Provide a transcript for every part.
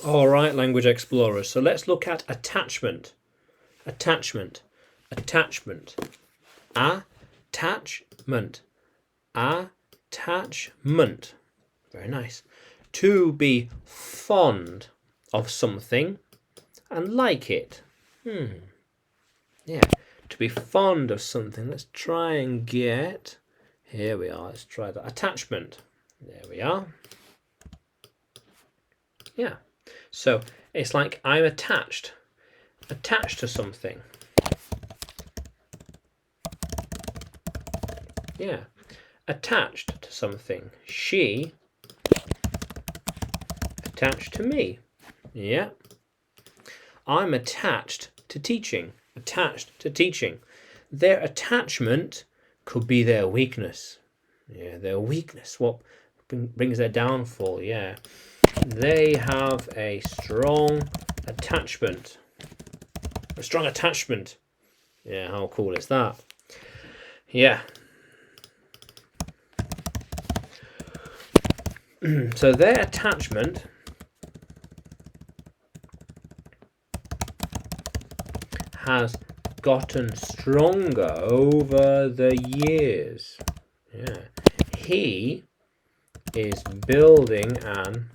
All right, language explorers. So let's look at attachment. Attachment. Attachment. Attachment. Attachment. Very nice. To be fond of something and like it. Yeah. To be fond of something. Let's try and get... Here we are. Let's try that. Attachment. There we are. Yeah. So it's like I'm attached to something. Yeah. Attached to something. She attached to me. Yeah. I'm attached to teaching. Attached to teaching. Their attachment could be their weakness. Yeah, their weakness. What brings their downfall? Yeah. They have a strong attachment. A strong attachment. Yeah, how cool is that? Yeah. So their attachment has gotten stronger over the years. Yeah. He is building an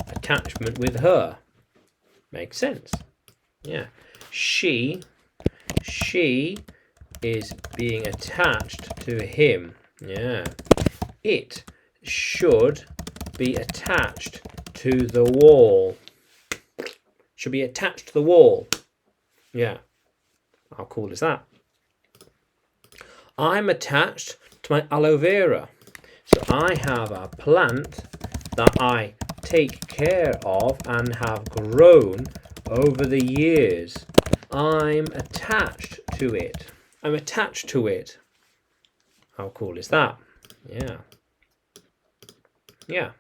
attachment with her. Makes sense. Yeah. She is being attached to him. Yeah. It should be attached to the wall. Should be attached to the wall. Yeah. How cool is that? I'm attached to my aloe vera. So I have a plant that I take care of and have grown over the years. I'm attached to it. I'm attached to it. How cool is that? Yeah. Yeah.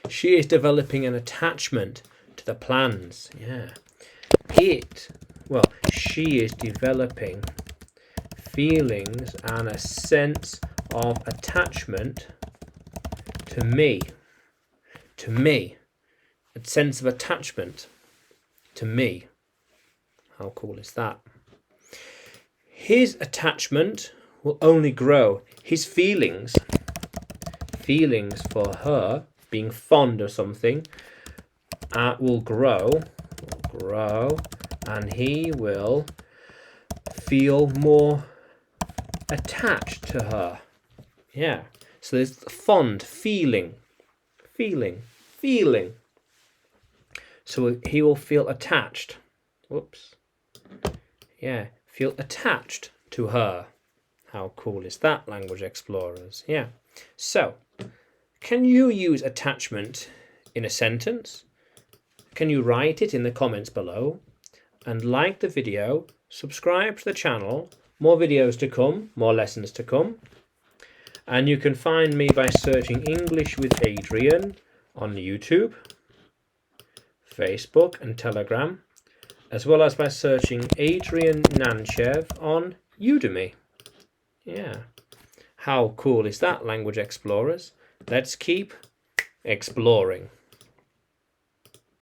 She is developing an attachment to the plants. Yeah. She is developing feelings and a sense of attachment to me. To me. A sense of attachment to me. How cool is that? His attachment will only grow. His feelings for her, being fond of something, will grow, and he will feel more attached to her. Yeah. So there's fond, feeling. So he will feel attached. Whoops. Yeah. Feel attached to her. How cool is that, language explorers? Yeah. So, can you use attachment in a sentence? Can you write it in the comments below? And like the video, subscribe to the channel. More videos to come, more lessons to come. And you can find me by searching English with Adrian on YouTube, Facebook and Telegram, as well as by searching Adrian Nanchev on Udemy. Yeah. How cool is that, language explorers? Let's keep exploring.